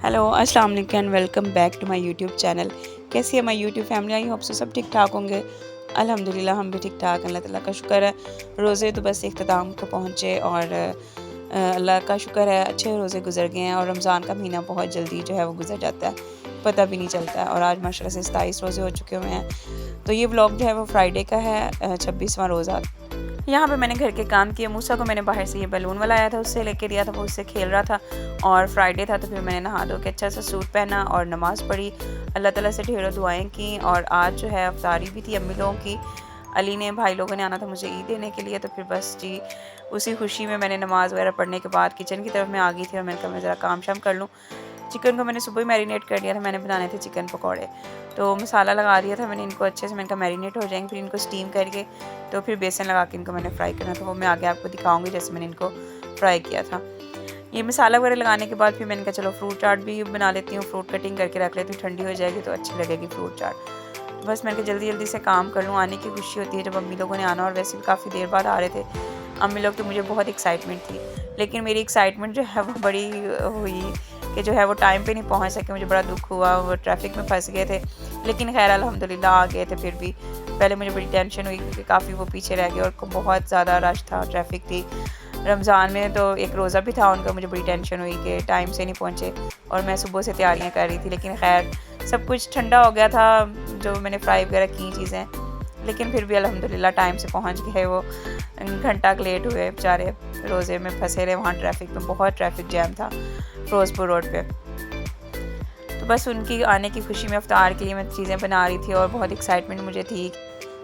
Hello अस्सलाम वालेकुम and welcome back to my YouTube channel. कैसी है my YouTube family? I hope so सब ठीक ठाक होंगे। अल्हम्दुलिल्लाह हम भी ठीक ठाक, अल्लाह ताला का शुक्र है। रोज़े तो बस इख्तिताम को पहुँचे और अल्लाह का शुक्र है अच्छे रोज़े गुजर गए हैं और रमज़ान का महीना बहुत जल्दी जो है वो गुजर जाता है, पता भी नहीं चलता है। और आज माशाल्लाह से 27 रोज़े हो चुके हुए हैं। तो ये व्लॉग जो है वो फ्राइडे का है, 26वां रोज़ा। यहाँ पे मैंने घर के काम किए। मूसा को मैंने बाहर से ये बैलून वाला आया था उससे लेके दिया था, वो उससे खेल रहा था। और फ्राइडे था तो फिर मैंने नहा धो के अच्छा सा सूट पहना और नमाज़ पढ़ी, अल्लाह ताला से ढेरों दुआएं की। और आज जो है अफ्तारी भी थी अम्मी लोगों की। अली ने भाई लोगों ने आना था मुझे ईद देने के लिए, तो फिर बस जी उसी खुशी में मैंने नमाज़ वगैरह पढ़ने के बाद किचन की तरफ मैं आ गई थी और मैंने कहा मैं ज़रा काम शाम कर लूँ। चिकन को मैंने सुबह ही मैरिनेट कर दिया था, मैंने बनाने थे चिकन पकौड़े। तो मसाला लगा दिया था मैंने इनको अच्छे से, मैंने कहा मैरिनेट हो जाएंगे, फिर इनको स्टीम करके तो फिर बेसन लगा के इनको मैंने फ्राई करना था। वो मैं आगे आपको दिखाऊंगी जैसे मैंने इनको फ्राई किया था। ये मसाला वगैरह लगाने के बाद फिर मैंने कहा चलो फ्रूट चाट भी बना लेती हूँ, फ्रूट कटिंग करके रख लेती हूँ, ठंडी हो जाएगी तो अच्छी लगेगी फ्रूट चाट। बस मैंने कहा जल्दी जल्दी से काम कर लूँ, आने की खुशी होती है जब अम्मी लोगों ने आना, और वैसे भी काफ़ी देर बाद आ रहे थे अम्मी लोग, तो मुझे बहुत एक्साइटमेंट थी। लेकिन मेरी एक्साइटमेंट जो है वो बड़ी हुई कि जो है वो टाइम पे नहीं पहुंच सके, मुझे बड़ा दुख हुआ, वो ट्रैफिक में फंस गए थे। लेकिन खैर अल्हम्दुलिल्लाह आ गए थे। फिर भी पहले मुझे बड़ी टेंशन हुई क्योंकि काफ़ी वो पीछे रह गए और बहुत ज़्यादा रश था, ट्रैफिक थी रमज़ान में, तो एक रोज़ा भी था उनका। मुझे बड़ी टेंशन हुई कि टाइम से नहीं पहुँचे और मैं सुबह से तैयारियाँ कर रही थी। लेकिन खैर सब कुछ ठंडा हो गया था, जो मैंने फ्राई वगैरह की चीज़ें, लेकिन फिर भी अल्हम्दुलिल्लाह टाइम से पहुँच गए। वो घंटा लेट हुए बेचारे, रोज़े में फंसे रहे वहाँ ट्रैफिक में, बहुत ट्रैफिक जैम था फिरोज़पुर रोड पे। तो बस उनकी आने की खुशी में इफ्तार के लिए मैं चीज़ें बना रही थी और बहुत एक्साइटमेंट मुझे थी।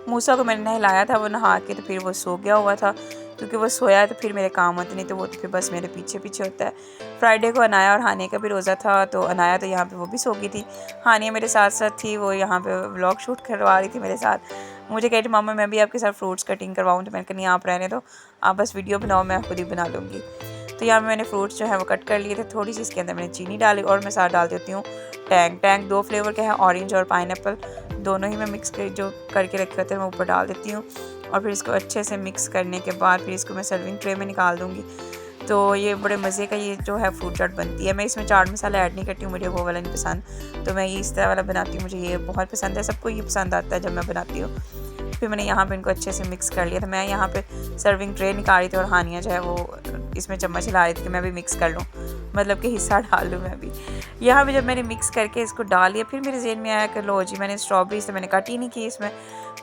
मूसा को मैंने नहलाया था, वो नहा के तो फिर वो सो गया हुआ था, क्योंकि वो सोया तो फिर मेरे काम होते नहीं, तो वो तो फिर बस मेरे पीछे पीछे होता है। फ्राइडे को अनाया और हानिया का भी रोज़ा था, तो अनाया तो यहाँ पे वो भी सो गई थी, हानिया मेरे साथ साथ थी, वो यहाँ पे व्लॉग शूट करवा रही थी मेरे साथ। मुझे कह रही मामा मैं भी आपके साथ फ्रूट्स कटिंग करवाऊँ, तो मैंने कहा नहीं आप रहने दो, आप बस वीडियो बनाओ, मैं खुद ही बना लूँगी। तो यहाँ मैंने फ्रूट्स जो है वो कट कर लिए थे, थोड़ी सी इसके अंदर मैंने चीनी डाली और मैं साथ डाल देती हूँ टैंग 2 फ्लेवर के हैं, ऑरेंज और पाइनएप्पल, दोनों ही मैं मिक्स कर जो करके रखे होते हैं मैं ऊपर डाल देती हूँ। और फिर इसको अच्छे से मिक्स करने के बाद फिर इसको मैं सर्विंग ट्रे में निकाल दूँगी। तो ये बड़े मज़े का ये जो है फ्रूट चाट बनती है। मैं इसमें चाट मसाला ऐड नहीं करती हूँ, मुझे वो वाला नहीं पसंद, तो मैं ये इस तरह वाला बनाती हूँ, मुझे ये बहुत पसंद है, सबको ये पसंद आता है जब मैं बनाती हूँ। फिर मैंने यहाँ पे इनको अच्छे से मिक्स कर लिया था। मैं यहाँ पे सर्विंग ट्रे निकाल रही थी और हानिया जो है वो इसमें चम्मच हिला रही थी कि मैं भी मिक्स कर लूँ, मतलब कि हिस्सा डाल लूँ मैं भी। यहाँ पे जब मैंने मिक्स करके इसको डाल लिया, फिर मेरे ज़हन में आया कि लो जी मैंने स्ट्रॉबेरीज तो मैंने कट ही नहीं की इसमें।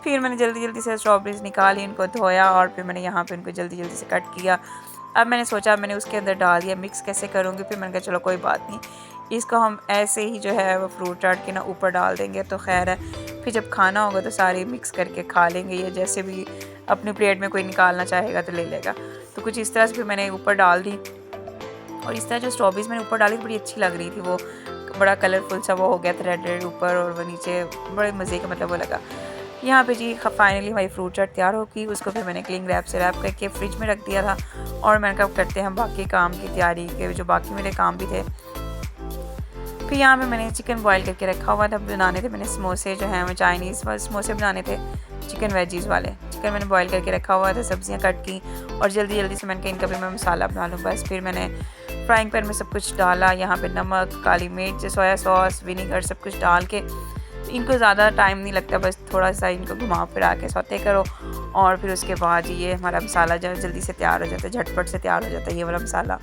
फिर मैंने जल्दी जल्दी से स्ट्रॉबेरीज निकाली, इनको धोया और फिर मैंने यहाँ पे इनको जल्दी जल्दी से कट किया। अब मैंने सोचा मैंने उसके अंदर डाल दिया, मिक्स कैसे करूँगी, फिर मैंने कहा चलो कोई बात नहीं, इसको हम ऐसे ही जो है वो फ्रूट चाट के ना ऊपर डाल देंगे तो खैर है, फिर जब खाना होगा तो सारे मिक्स करके खा लेंगे, या जैसे भी अपनी प्लेट में कोई निकालना चाहेगा तो ले लेगा। तो कुछ इस तरह से फिर मैंने ऊपर डाल दी, और इस तरह जो स्ट्रॉबेरीज मैंने ऊपर डाली बड़ी अच्छी लग रही थी, वो बड़ा कलरफुल सा वो हो गया था, रेड रेड ऊपर और वो नीचे, बड़े मज़े का मतलब वो लगा। यहाँ पे जी फाइनली हमारी फ्रूट चाट तैयार होगी। उसको फिर मैंने क्लिंग रैप से रैप करके फ्रिज में रख दिया था, और मैंने कहा करते हैं बाकी काम की तैयारी के, जो बाकी मेरे काम भी थे। फिर यहाँ पे मैंने चिकन बॉईल करके रखा हुआ था, बनाने थे मैंने समोसे जो हैं, चाइनीज़ समोसे बनाने थे, चिकन वेजीज़ वाले। चिकन मैंने बॉईल करके रखा हुआ था, सब्जियां कट की और जल्दी जल्दी से मैंने कहा इनका भी मैं मसाला बना लूँ। बस फिर मैंने फ्राइंग पैन में सब कुछ डाला, यहाँ पे नमक, काली मिर्च, सोया सॉस, विनीगर सब कुछ डाल के, इनको ज़्यादा टाइम नहीं लगता, बस थोड़ा सा इनको घुमा फिरा के सौते करो, और फिर उसके बाद ये हमारा मसाला जो जल्दी से तैयार हो जाता है, झटपट से तैयार हो जाता है ये वाला मसाला।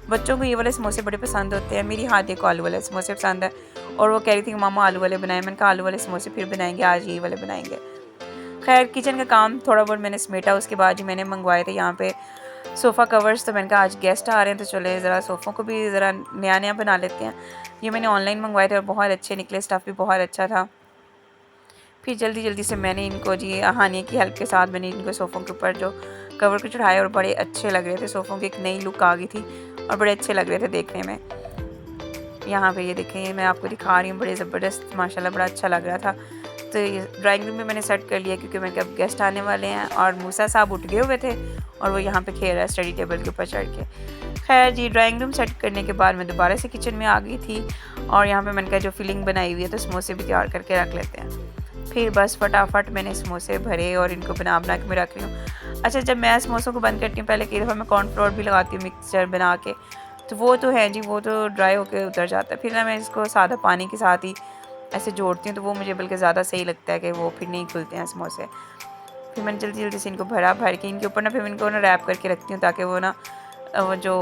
बच्चों को ये वाले समोसे बड़े पसंद होते हैं, मेरी हाथी को आलू वाले समोसे पसंद है, और वो कह रही थी कि मामा आलू वाले बनाए। मैंने कहा आलू वाले समोसे फिर बनाएंगे, आज ये वाले बनाएंगे। खैर किचन का काम थोड़ा बहुत मैंने समेटा, उसके बाद ही मैंने मंगवाए थे यहाँ पे सोफ़ा कवर्स। तो मैंने कहा आज गेस्ट आ रहे हैं तो चले ज़रा सोफ़ों को भी ज़रा नया नया बना लेते हैं। ये मैंने ऑनलाइन मंगवाए थे और बहुत अच्छे निकले, स्टफ़ भी बहुत अच्छा था। फिर जल्दी जल्दी से मैंने इनको जी हानिया की हेल्प के साथ मैंने इनको सोफ़ों के ऊपर जो कवर को चढ़ाया, और बड़े अच्छे लग रहे थे, सोफ़ों की एक नई लुक आ गई थी और बड़े अच्छे लग रहे थे देखने में। यहाँ पे ये देखें, ये मैं आपको दिखा रही हूँ, बड़े ज़बरदस्त माशाल्लाह बड़ा अच्छा लग रहा था। तो ये ड्राइंग रूम में मैंने सेट कर लिया, क्योंकि मैंने कहा गेस्ट आने वाले हैं, और मूसा साहब उठ गए हुए थे और वो यहाँ पे खेल रहा है स्टडी टेबल के ऊपर चढ़ के। खैर जी ड्राइंग रूम सेट करने के बाद मैं दोबारा से किचन में आ गई थी, और यहाँ पे मैंने कहा जो फिलिंग बनाई हुई है तो समोसे भी तैयार करके रख लेते हैं। फिर बस फटाफट मैंने समोसे भरे और इनको बना के मैं रख रही हूँ। अच्छा, जब मैं समोसों को बंद करती हूँ, पहले कई दफ़ा मैं कॉर्नफ्लोर भी लगाती हूँ मिक्सचर बना के, तो वो तो है जी, वो तो ड्राई होकर उतर जाता है। फिर ना मैं इसको सादा पानी के साथ ही ऐसे जोड़ती हूँ, तो वो मुझे बल्कि ज़्यादा सही लगता है कि वो फिर नहीं खुलते हैं समोसे। फिर मैंने जल्दी जल्दी से इनको भर के इनके ऊपर ना फिर इनको ना रैप करके रखती हूँ, ताकि वो ना वो जो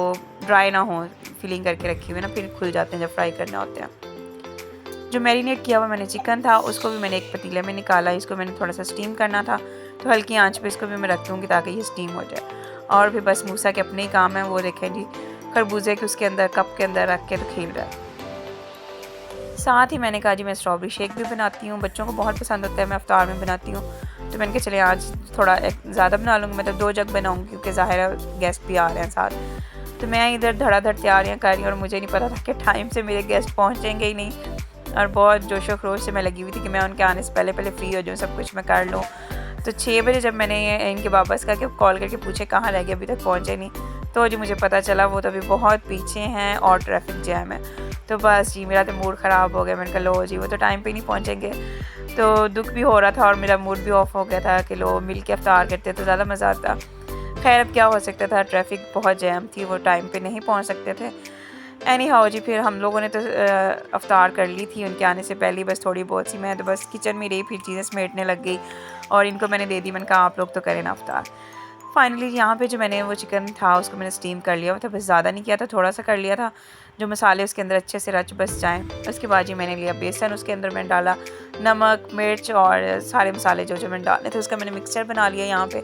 ड्राई ना हो, फिलिंग करके रखी हुई ना, फिर खुल जाते हैं जब फ्राई करने होते हैं। जो मैरिनेट किया हुआ मैंने चिकन था उसको भी मैंने एक पतीले में निकाला, इसको मैंने थोड़ा सा स्टीम करना था, तो हल्की आंच पे इसको भी मैं रख दूँगी ताकि ये स्टीम हो जाए। और फिर बस मूसा के अपने ही काम है, वो देखें जी खरबूजे के उसके अंदर कप के अंदर रख के तो खेल रहा है। साथ ही मैंने कहा जी मैं स्ट्रॉबेरी शेक भी बनाती हूँ, बच्चों को बहुत पसंद होता है, मैं इफ्तार में बनाती हूँ। तो मैंने कहा चले आज थोड़ा ज़्यादा बना लूँगी, मतलब 2 जग बनाऊँगी क्योंकि ज़ाहिर है गेस्ट भी आ रहे हैं साथ। तो मैं इधर धड़ाधड़ तैयारियाँ कर रही हूँ और मुझे नहीं पता था कि टाइम से मेरे गेस्ट पहुँचेंगे ही नहीं, और बहुत जोशो खरोश से मैं लगी हुई थी कि मैं उनके आने से पहले पहले फ्री हो जाऊँ, सब कुछ मैं कर लूँ। तो 6 बजे जब मैंने इनके वापस से करके कॉल करके पूछे कहाँ रह गए, अभी तक पहुँचे नहीं, तो जी मुझे पता चला वो तो अभी बहुत पीछे हैं और ट्रैफिक जैम है। तो बस जी मेरा तो मूड ख़राब हो गया, मैंने कहा लो जी वो तो टाइम पे नहीं पहुँचेंगे। तो दुख भी हो रहा था और मेरा मूड भी ऑफ हो गया था कि लो मिल के इफ्तार करते तो ज़्यादा मज़ा आता। खैर अब क्या हो सकता था, ट्रैफिक बहुत जैम थी, वो टाइम पे नहीं पहुँच सकते थे। एनी हाउ जी फिर हम लोगों ने तो अफ्तार कर ली थी उनके आने से पहले ही, बस थोड़ी बहुत सी मैं तो बस किचन में रही, फिर चीज़ें समेटने लग गई और इनको मैंने दे दी, मैंने कहा आप लोग तो करें ना अफ्तार। फाइनली यहाँ पे जो मैंने वो चिकन था उसको मैंने स्टीम कर लिया हुआ था, बस ज़्यादा नहीं किया था, थोड़ा सा कर लिया था, जो मसाले उसके अंदर अच्छे से रच बस जाएँ। उसके बाद जी मैंने लिया बेसन, उसके अंदर मैंने डाला नमक मिर्च और सारे मसाले जो जो मैंने डालने थे उसका मैंने मिक्सचर बना लिया यहाँ पे।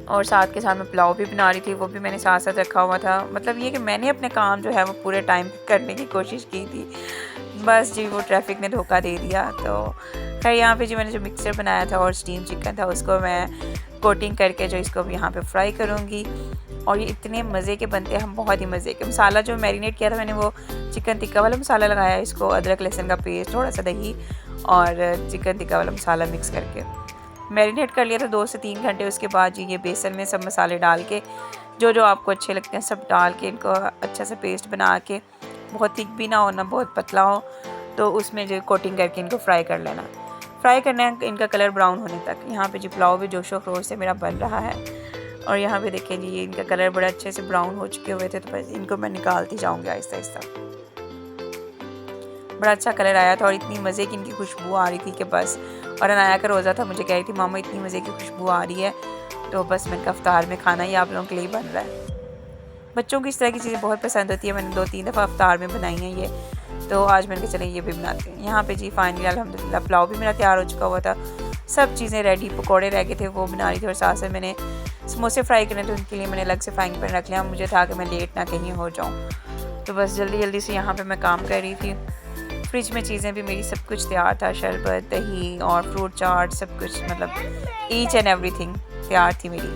और साथ के साथ मैं पुलाव भी बना रही थी, वो भी मैंने साथ साथ रखा हुआ था। मतलब ये कि मैंने अपने काम जो है वो पूरे टाइम पे करने की कोशिश की थी, बस जी वो ट्रैफिक ने धोखा दे दिया। तो खैर यहाँ पे जी मैंने जो मिक्सर बनाया था और स्टीम चिकन था उसको मैं कोटिंग करके जो इसको भी यहाँ पे फ्राई करूँगी, और ये इतने मज़े के बनते हैं, हम बहुत ही मज़े के। मसाला जो मैरिनेट किया था मैंने वो चिकन टिक्का वाला मसाला लगाया, इसको अदरक लहसुन का पेस्ट, थोड़ा सा दही और चिकन टिक्का वाला मसाला मिक्स करके मैरिनेट कर लिया था 2 से 3 घंटे। उसके बाद जी ये बेसन में सब मसाले डाल के जो जो आपको अच्छे लगते हैं सब डाल के इनको अच्छा सा पेस्ट बना के, बहुत थिक भी ना हो ना बहुत पतला हो, तो उसमें जो कोटिंग करके इनको फ्राई कर लेना। फ्राई करना है इनका कलर ब्राउन होने तक। यहाँ पे जी पुलाव भी जोशो खरोश से मेरा बन रहा है, और यहाँ पे देखें जी ये इनका कलर बड़ा अच्छे से ब्राउन हो चुके हुए थे, तो बस इनको मैं निकालती जाऊँगी आहिस्ता आहिस्ता। बड़ा अच्छा कलर आया था और इतनी मज़े की इनकी खुशबू आ रही थी कि बस। और अनाया का रोज़ा था, मुझे कह रही थी मामा इतनी मज़े की खुशबू आ रही है, तो बस मैंने कहा इफ्तार में खाना ही आप लोगों के लिए बन रहा है। बच्चों को इस तरह की चीज़ें बहुत पसंद होती है, मैंने 2-3 दफ़ा इफ्तार में बनाई हैं ये, तो आज मैंने कहा चलें ये भी बनाते हैं। यहाँ पे जी फाइनली अल्हम्दुलिल्लाह पुलाव भी मेरा तैयार हो चुका हुआ था, सब चीज़ें रेडी, पकौड़े रह गए थे वो बना रही थी, और साथ साथ मैंने समोसे फ्राई करने थे, उनके लिए मैंने अलग से फ्राइंग पैन रख लिया, मुझे था कि मैं लेट ना कहीं हो जाऊँ, तो बस जल्दी जल्दी से यहाँ पर मैं काम कर रही थी। फ्रिज में चीज़ें भी मेरी सब कुछ तैयार था, शरबत दही और फ्रूट चाट सब कुछ, मतलब ईच एंड एवरीथिंग तैयार थी मेरी।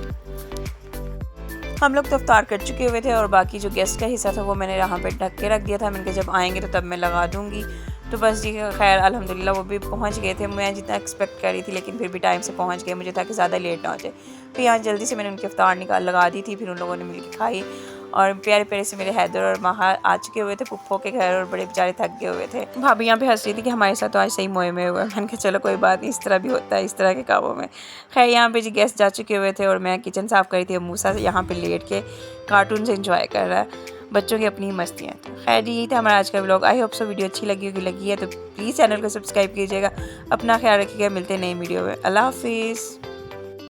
हम लोग तो इफ्तार कर चुके हुए थे और बाकी जो गेस्ट का हिस्सा था वो मैंने यहाँ पे ढक के रख दिया था, मैंने कहा जब आएंगे तो तब मैं लगा दूँगी। तो बस जी खैर अल्हम्दुलिल्लाह वो भी पहुँच गए थे, मैं जितना एक्सपेक्ट कर रही थी लेकिन फिर भी टाइम से पहुँच गए, मुझे था कि ज़्यादा लेट ना हो जाए। फिर यहाँ जल्दी से मैंने उनकी इफ्तार लगा दी थी, फिर उन लोगों ने मिल के खाई, और प्यारे प्यारे से मेरे हैदर और महा आ चुके हुए थे पुप्पो के घर, और बड़े बेचारे थक गए हुए थे। भाभी यहाँ पे हंस रही थी कि हमारे साथ तो आज सही मोए में हुआ है। मैंने कहा चलो कोई बात नहीं, इस तरह भी होता है इस तरह के कामों में। खैर यहाँ पे जी गेस्ट जा चुके हुए थे और मैं किचन साफ़ कर रही थी, मूसा यहाँ पे लेट के कार्टून से इंजॉय कर रहा है, बच्चों की अपनी मस्ती हैं। तो खैर यही था हमारा आज का व्लॉग। आई होप सो वीडियो अच्छी लगी है तो प्लीज़ चैनल को सब्सक्राइब कीजिएगा। अपना ख्याल रखिएगा, मिलते हैं नई वीडियो में। अल्लाह हाफिज़।